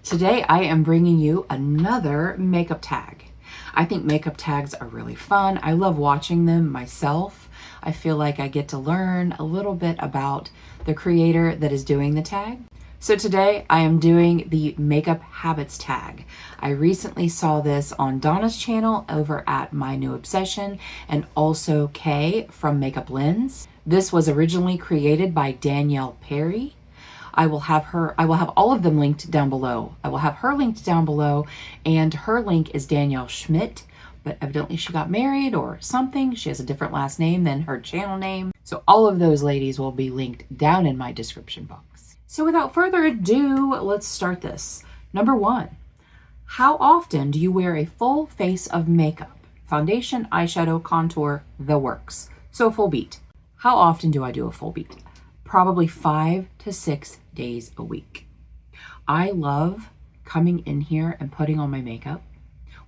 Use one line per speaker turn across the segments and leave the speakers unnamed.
Today I am bringing you another makeup tag. I think makeup tags are really fun. I love watching them myself. I feel like I get to learn a little bit about the creator that is doing the tag. So today I am doing the makeup habits tag. I recently saw this on Donna's channel over at My New Obsession and also Kay from Makeup Lens. This was originally created by Danielle Perry. I will have all of them linked down below. I will have her linked down below, and her link is Danielle Schmidt, but evidently she got married or something. She has a different last name than her channel name. So all of those ladies will be linked down in my description box. So without further ado, let's start this. Number 1, how often do you wear a full face of makeup? Foundation, eyeshadow, contour, the works. So a full beat. How often do I do a full beat? Probably 5 to 6 days a week. I love coming in here and putting on my makeup,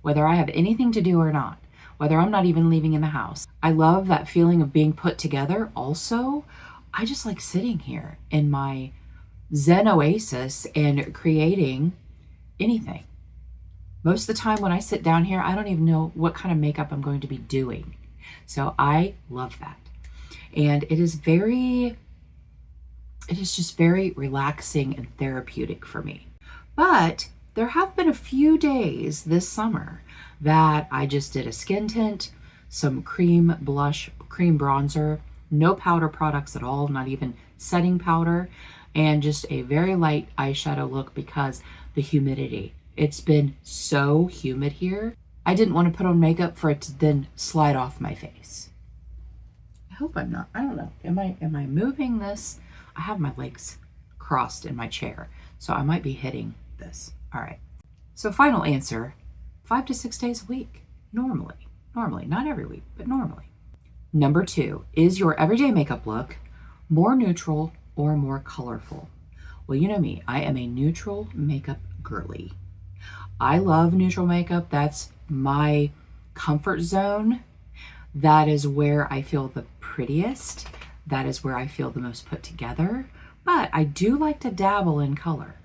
whether I have anything to do or not, whether I'm not even leaving in the house. I love that feeling of being put together. Also, I just like sitting here in my Zen oasis and creating anything. Most of the time when I sit down here, I don't even know what kind of makeup I'm going to be doing. So I love that. And it is just very relaxing and therapeutic for me. But there have been a few days this summer that I just did a skin tint, some cream blush, cream bronzer, no powder products at all, not even setting powder, and just a very light eyeshadow look because the humidity. It's been so humid here. I didn't want to put on makeup for it to then slide off my face. I hope I'm not. I don't know. Am I moving this? I have my legs crossed in my chair, so I might be hitting this. All right. So final answer, 5 to 6 days a week, normally, not every week, but normally. Number 2, is your everyday makeup look more neutral or more colorful? Well, you know me, I am a neutral makeup girly. I love neutral makeup. That's my comfort zone. That is where I feel the prettiest. That is where I feel the most put together, but I do like to dabble in color.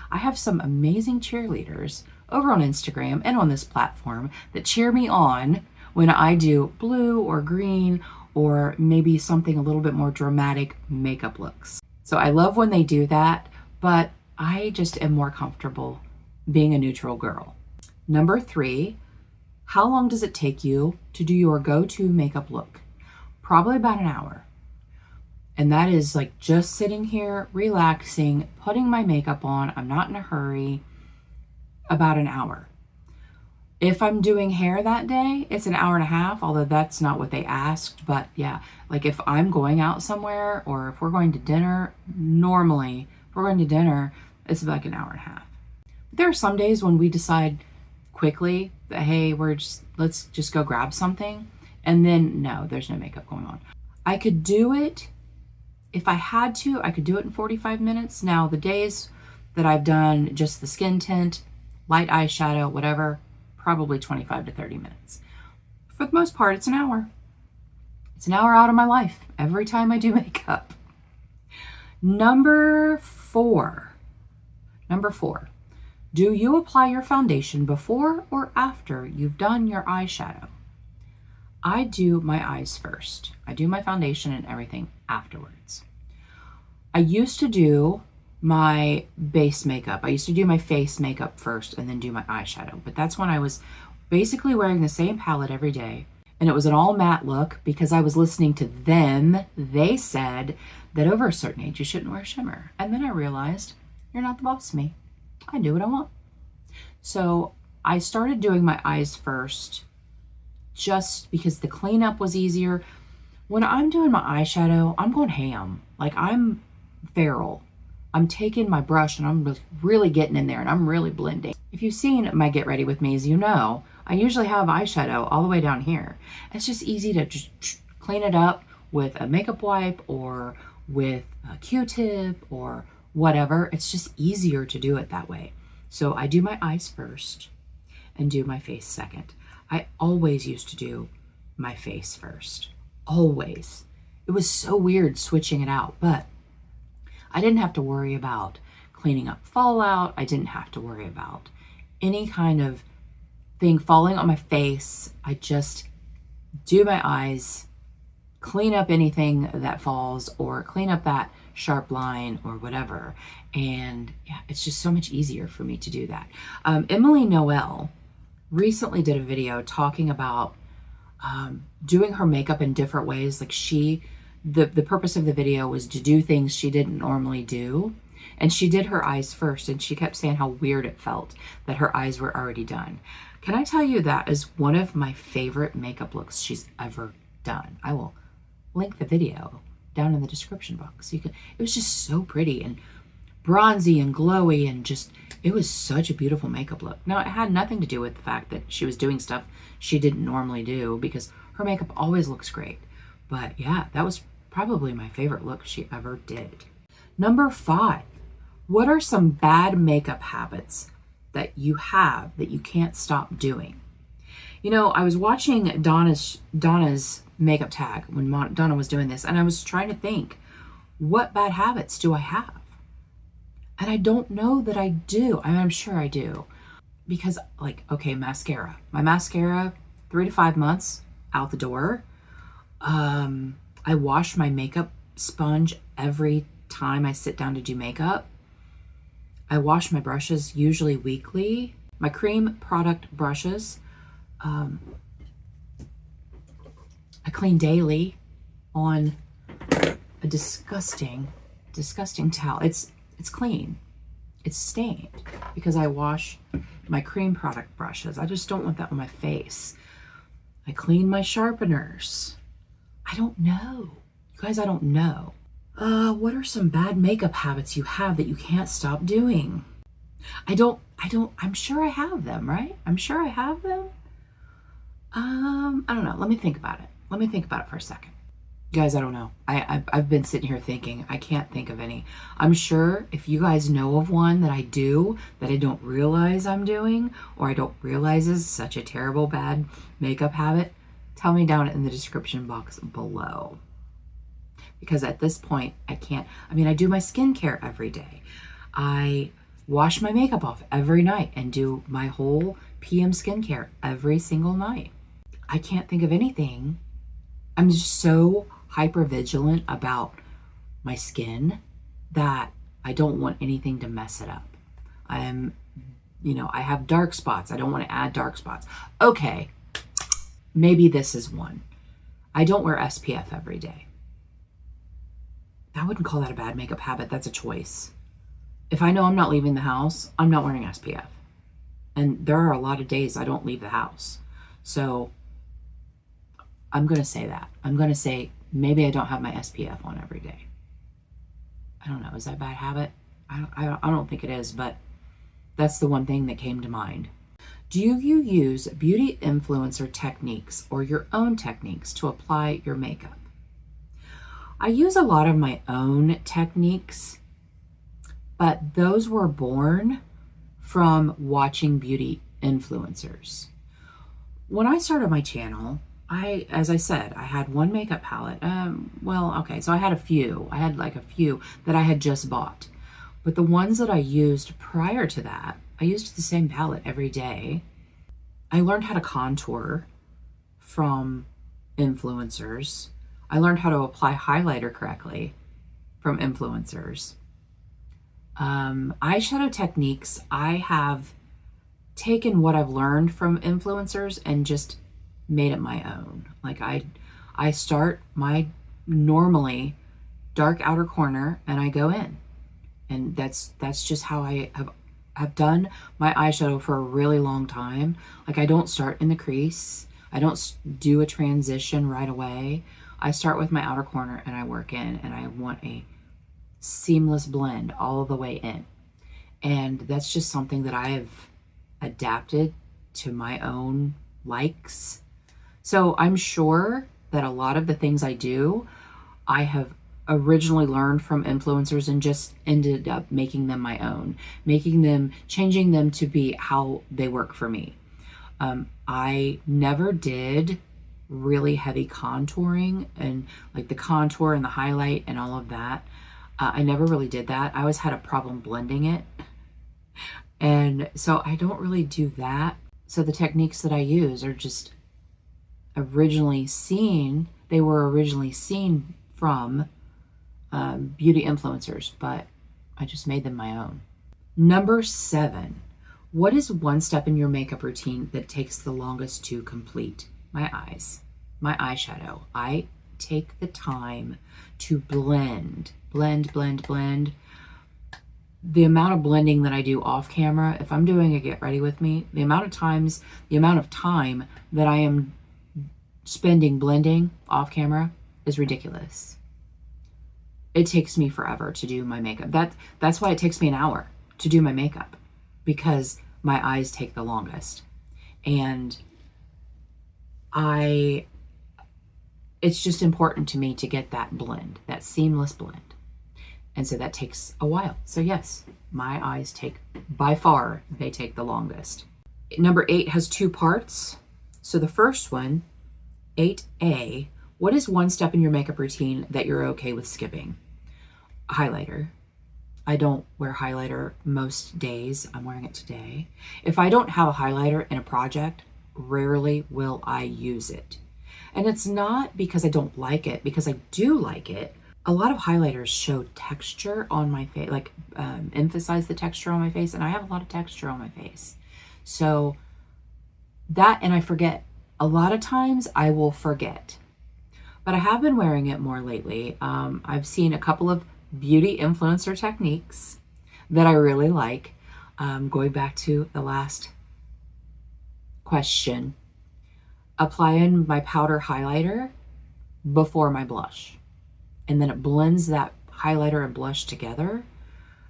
I have some amazing cheerleaders over on Instagram and on this platform that cheer me on when I do blue or green or maybe something a little bit more dramatic makeup looks. So I love when they do that, but I just am more comfortable being a neutral girl. Number 3, how long does it take you to do your go-to makeup look? Probably about an hour. And that is like just sitting here, relaxing, putting my makeup on. I'm not in a hurry. About an hour. If I'm doing hair that day, it's an hour and a half, although that's not what they asked. But yeah, like if I'm going out somewhere or if we're going to dinner, normally, if we're going to dinner, it's like an hour and a half. There are some days when we decide quickly that, hey, let's just go grab something. And then no, there's no makeup going on. I could do it. If I had to, I could do it in 45 minutes. Now, the days that I've done just the skin tint, light eyeshadow, whatever, probably 25 to 30 minutes. For the most part, it's an hour. It's an hour out of my life every time I do makeup. Number 4. Do you apply your foundation before or after you've done your eyeshadow? I do my eyes first. I do my foundation and everything afterwards. I used to do my base makeup. I used to do my face makeup first and then do my eyeshadow. But that's when I was basically wearing the same palette every day. And it was an all matte look because I was listening to them. They said that over a certain age, you shouldn't wear shimmer. And then I realized, you're not the boss of me. I do what I want. So I started doing my eyes first just because the cleanup was easier. When I'm doing my eyeshadow, I'm going ham. Like I'm feral. I'm taking my brush and I'm really getting in there and I'm really blending. If you've seen my Get Ready With Me's, you know, I usually have eyeshadow all the way down here. It's just easy to just clean it up with a makeup wipe or with a Q-tip or whatever. It's just easier to do it that way. So I do my eyes first and do my face second. I always used to do my face first. Always. It was so weird switching it out, but I didn't have to worry about cleaning up fallout. I didn't have to worry about any kind of thing falling on my face. I just do my eyes, clean up anything that falls, or clean up that sharp line or whatever. And yeah, it's just so much easier for me to do that. Emily Noel recently did a video talking about doing her makeup in different ways. Like the purpose of the video was to do things she didn't normally do. And she did her eyes first, and she kept saying how weird it felt that her eyes were already done. Can I tell you, that is one of my favorite makeup looks she's ever done. I will link the video down in the description box. It was just so pretty and bronzy and glowy, and just, it was such a beautiful makeup look. Now, it had nothing to do with the fact that she was doing stuff she didn't normally do, because her makeup always looks great. But yeah, that was probably my favorite look she ever did. Number 5, what are some bad makeup habits that you have that you can't stop doing? You know, I was watching Donna's makeup tag when Donna was doing this, and I was trying to think, what bad habits do I have? And I don't know that I do. I mean, I'm sure I do. Because, like, okay, mascara. My mascara, 3 to 5 months out the door. I wash my makeup sponge every time I sit down to do makeup. I wash my brushes usually weekly. My cream product brushes, I clean daily on a disgusting towel. It's clean. It's stained because I wash my cream product brushes. I just don't want that on my face. I clean my sharpeners. I don't know. You guys, I don't know. What are some bad makeup habits you have that you can't stop doing? I'm sure I have them, right? I'm sure I have them. I don't know. Let me think about it. Let me think about it for a second. Guys, I don't know. I've been sitting here thinking. I can't think of any. I'm sure if you guys know of one that I do that I don't realize I'm doing, or I don't realize is such a terrible bad makeup habit, tell me down in the description box below. Because at this point, I can't. I mean, I do my skincare every day. I wash my makeup off every night and do my whole PM skincare every single night. I can't think of anything. I'm just so hyper vigilant about my skin that I don't want anything to mess it up. I have dark spots. I don't want to add dark spots. Okay, maybe this is one. I don't wear SPF every day. I wouldn't call that a bad makeup habit. That's a choice. If I know I'm not leaving the house, I'm not wearing SPF. And there are a lot of days I don't leave the house. So I'm going to say that. I'm going to say maybe I don't have my SPF on every day. I don't know. Is that a bad habit? I don't think it is, but that's the one thing that came to mind. Do you use beauty influencer techniques or your own techniques to apply your makeup? I use a lot of my own techniques, but those were born from watching beauty influencers. When I started my channel, as I said, I had one makeup palette. So I had a few. I had like a few that I had just bought. But the ones that I used prior to that, I used the same palette every day. I learned how to contour from influencers. I learned how to apply highlighter correctly from influencers. Eyeshadow techniques, I have taken what I've learned from influencers and just made it my own. Like I start my normally dark outer corner and I go in. And that's just how I have done my eyeshadow for a really long time. Like I don't start in the crease. I don't do a transition right away. I start with my outer corner and I work in, and I want a seamless blend all the way in. And that's just something that I have adapted to my own likes. So I'm sure that a lot of the things I do, I have originally learned from influencers and just ended up making them my own, changing them to be how they work for me. I never did really heavy contouring and like the contour and the highlight and all of that. I never really did that. I always had a problem blending it. And so I don't really do that. So the techniques that I use are just they were originally seen from beauty influencers, but I just made them my own. Number 7, what is one step in your makeup routine that takes the longest to complete? My eyes, my eyeshadow. I take the time to blend. The amount of blending that I do off camera, if I'm doing a get ready with me, the amount of time that I am spending blending off camera is ridiculous. It takes me forever to do my makeup. That's why it takes me an hour to do my makeup, because my eyes take the longest. And it's just important to me to get that blend, that seamless blend. And so that takes a while. So yes, my eyes by far, they take the longest. Number 8 has 2 parts. So the first one, 8A, what is one step in your makeup routine that you're okay with skipping? Highlighter. I don't wear highlighter most days. I'm wearing it today. If I don't have a highlighter in a project, rarely will I use it. And it's not because I don't like it, because I do like it. A lot of highlighters show texture on my face, like emphasize the texture on my face, and I have a lot of texture on my face. So that, and I forget. A lot of times I will forget. But I have been wearing it more lately. I've seen a couple of beauty influencer techniques that I really like. Going back to the last question, applying my powder highlighter before my blush. And then it blends that highlighter and blush together.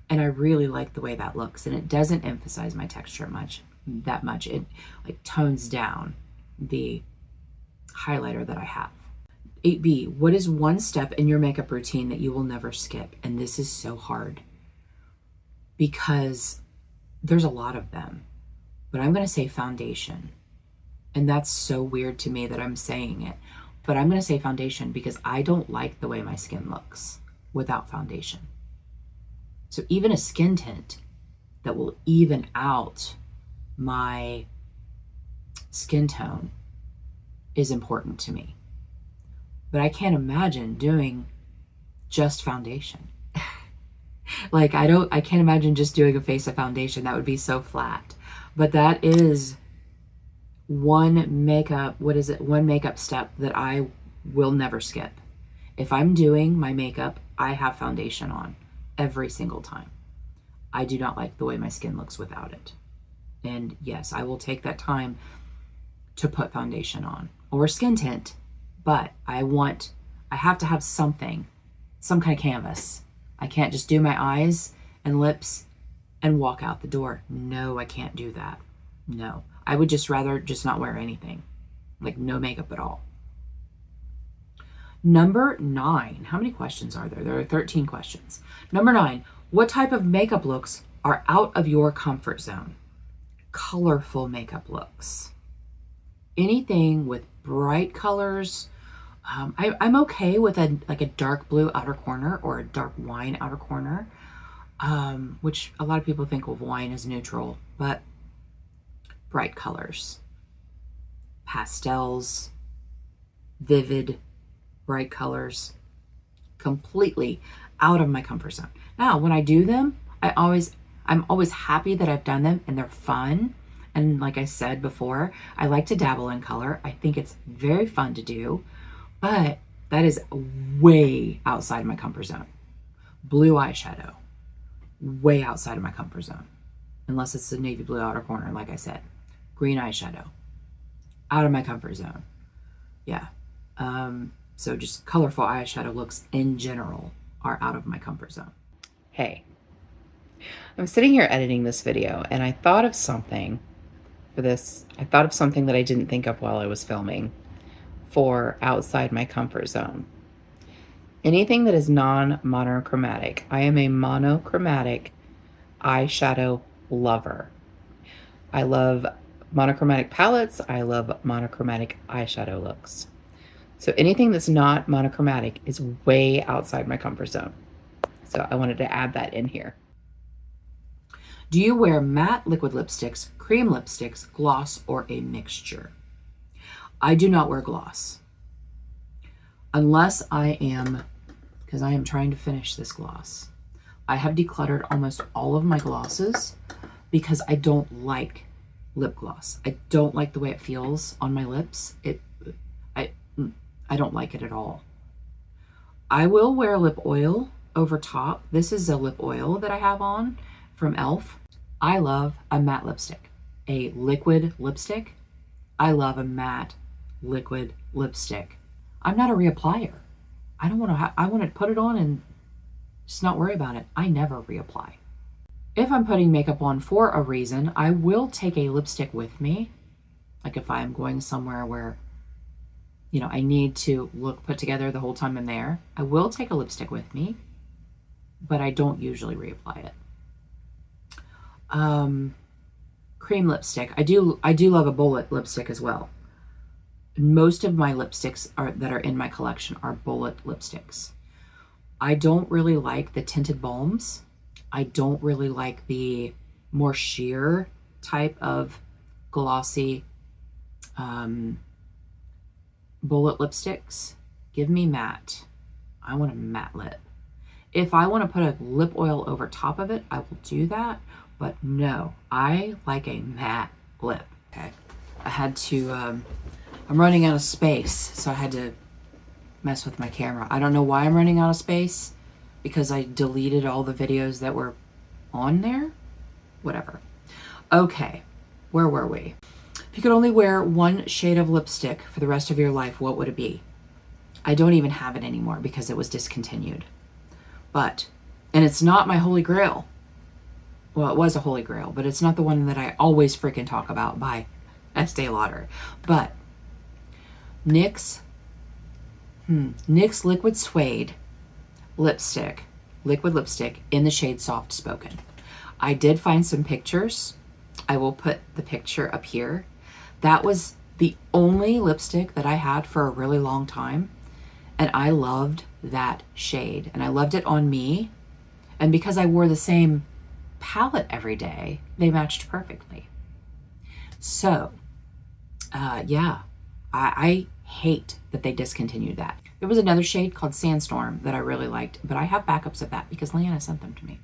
And I really like the way that looks. And it doesn't emphasize my texture that much. It like tones down the highlighter that I have. 8B, what is one step in your makeup routine that you will never skip? And this is so hard because there's a lot of them. But I'm going to say foundation. And that's so weird to me that I'm saying it. But I'm going to say foundation because I don't like the way my skin looks without foundation. So even a skin tint that will even out my skin tone is important to me. But I can't imagine doing just foundation. I can't imagine just doing a face of foundation. That would be so flat. But that is one makeup step that I will never skip. If I'm doing my makeup, I have foundation on every single time. I do not like the way my skin looks without it. And yes, I will take that time to put foundation on or skin tint, but I have to have some kind of canvas. I can't just do my eyes and lips and walk out the door. No, I can't do that. No. I would just rather just not wear anything, like no makeup at all. Number 9, how many questions are there? There are 13 questions. Number 9, what type of makeup looks are out of your comfort zone? Colorful makeup looks. Anything with bright colors. I'm okay with a dark blue outer corner or a dark wine outer corner, which a lot of people think of wine as neutral, but bright colors, pastels, vivid, bright colors, completely out of my comfort zone. Now, when I do them, I'm always happy that I've done them and they're fun. And like I said before, I like to dabble in color. I think it's very fun to do, but that is way outside of my comfort zone. Blue eyeshadow, way outside of my comfort zone, unless it's the navy blue outer corner, like I said. Green eyeshadow, out of my comfort zone. Yeah. So just colorful eyeshadow looks in general are out of my comfort zone. Hey, I'm sitting here editing this video and I thought of something for this. I thought of something that I didn't think of while I was filming for outside my comfort zone. Anything that is non-monochromatic. I am a monochromatic eyeshadow lover. I love monochromatic palettes. I love monochromatic eyeshadow looks. So anything that's not monochromatic is way outside my comfort zone. So I wanted to add that in here. Do you wear matte liquid lipsticks, cream lipsticks, gloss, or a mixture? I do not wear gloss. Unless I am, because I am trying to finish this gloss. I have decluttered almost all of my glosses because I don't like lip gloss. I don't like the way it feels on my lips. I don't like it at all. I will wear lip oil over top. This is a lip oil that I have on from e.l.f. I love a matte lipstick, a liquid lipstick. I love a matte liquid lipstick. I'm not a reapplier. I don't want to. I want to put it on and just not worry about it. I never reapply. If I'm putting makeup on for a reason, I will take a lipstick with me. Like if I'm going somewhere where, you know, I need to look put together the whole time I'm there, I will take a lipstick with me, but I don't usually reapply it. Cream lipstick. I do love a bullet lipstick as well. Most of my lipsticks that are in my collection are bullet lipsticks. I don't really like the tinted balms. I don't really like the more sheer type of glossy bullet lipsticks. Give me matte. I want a matte lip. If I want to put a lip oil over top of it, I will do that. But no, I like a matte lip. Okay. I had to, I'm running out of space, so I had to mess with my camera. I don't know why I'm running out of space, because I deleted all the videos that were on there. Whatever. Okay, where were we? If you could only wear one shade of lipstick for the rest of your life, what would it be? I don't even have it anymore because it was discontinued. But, and it's not my holy grail. Well, it was a holy grail, but it's not the one that I always freaking talk about by Estee Lauder. But NYX Liquid Suede lipstick, liquid lipstick in the shade Soft Spoken. I did find some pictures. I will put the picture up here. That was the only lipstick that I had for a really long time. And I loved that shade. And I loved it on me. And because I wore the same palette every day, they matched perfectly. So, yeah, I hate that they discontinued that. There was another shade called Sandstorm that I really liked, but I have backups of that because Leanna sent them to me.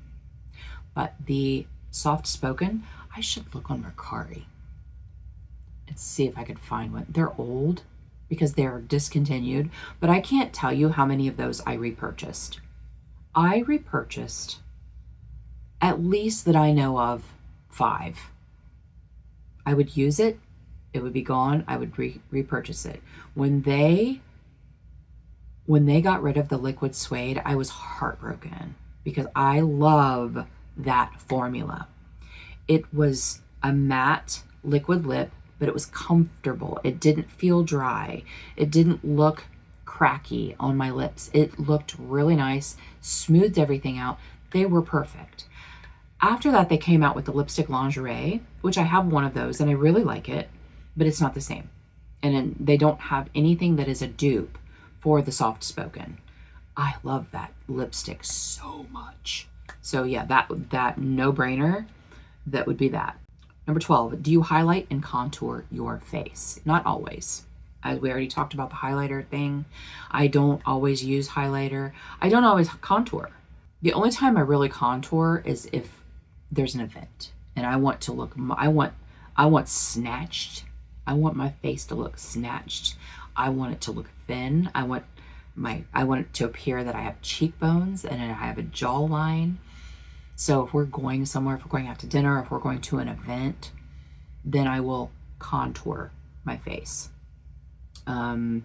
But the Soft Spoken, I should look on Mercari and see if I could find one. They're old because they're discontinued, but I can't tell you how many of those I repurchased. I repurchased, at least that I know of, 5. I would use it, it would be gone, I would repurchase it. When they got rid of the liquid suede, I was heartbroken because I love that formula. It was a matte liquid lip, but it was comfortable. It didn't feel dry. It didn't look cracky on my lips. It looked really nice, smoothed everything out. They were perfect. After that, they came out with the lipstick lingerie, which I have one of those and I really like it, but it's not the same. And they don't have anything that is a dupe for the Soft Spoken. I love that lipstick so much. So yeah, that no-brainer, that would be that. Number 12, do you highlight and contour your face? Not always. As we already talked about the highlighter thing, I don't always use highlighter. I don't always contour. The only time I really contour is if there's an event and I want to look, I want snatched. I want my face to look snatched. I want it to look thin. I want it to appear that I have cheekbones and I have a jawline. So if we're going somewhere, if we're going out to dinner, if we're going to an event, then I will contour my face. And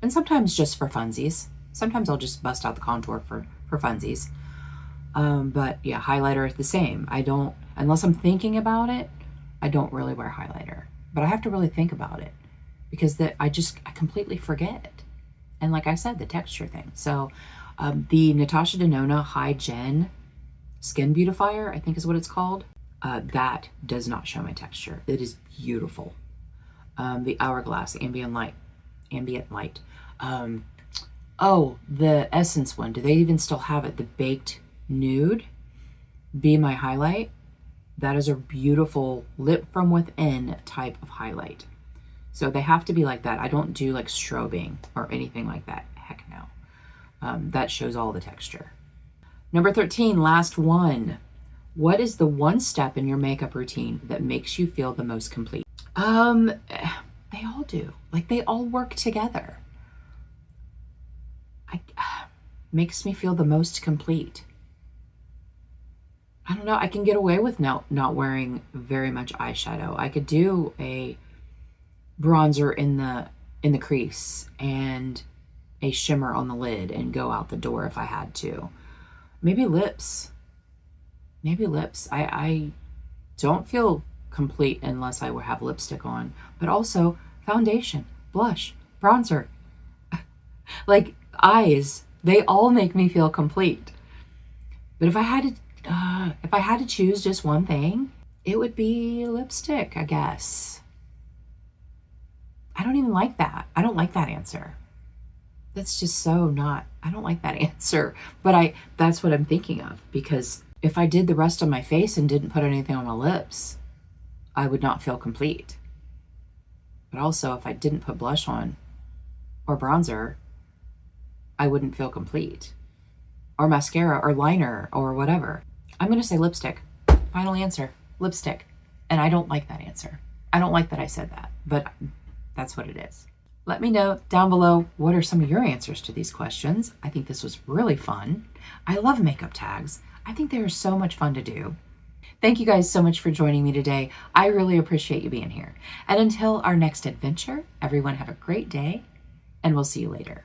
sometimes just for funsies. Sometimes I'll just bust out the contour for funsies. But yeah, highlighter is the same. I don't, unless I'm thinking about it, I don't really wear highlighter. But I have to really think about it because I completely forget it. And like I said, the texture thing. So the Natasha Denona High Gen Skin Beautifier, I think is what it's called, that does not show my texture. It is beautiful. The Hourglass Ambient Light. Oh, the Essence one. Do they even still have it? The Baked Nude. Be My Highlight. That is a beautiful lip from within type of highlight. So they have to be like that. I don't do like strobing or anything like that. Heck no. That shows all the texture. Number 13, last one. What is the one step in your makeup routine that makes you feel the most complete? They all do. Like they all work together. Makes me feel the most complete. I don't know. I can get away with not wearing very much eyeshadow. I could do a bronzer in the crease and a shimmer on the lid and go out the door if I had to. Maybe lips. Maybe lips. I don't feel complete unless I have lipstick on. But also foundation, blush, bronzer, like eyes. They all make me feel complete. But if I had to choose just one thing, it would be lipstick, I guess. I don't even like that. I don't like that answer. That's just so not, I don't like that answer. But that's what I'm thinking of, because if I did the rest of my face and didn't put anything on my lips, I would not feel complete. But also, if I didn't put blush on or bronzer, I wouldn't feel complete. Or mascara or liner or whatever. I'm going to say lipstick. Final answer, lipstick. And I don't like that answer. I don't like that I said that, but that's what it is. Let me know down below, what are some of your answers to these questions? I think this was really fun. I love makeup tags. I think they are so much fun to do. Thank you guys so much for joining me today. I really appreciate you being here. And until our next adventure, everyone have a great day, and we'll see you later.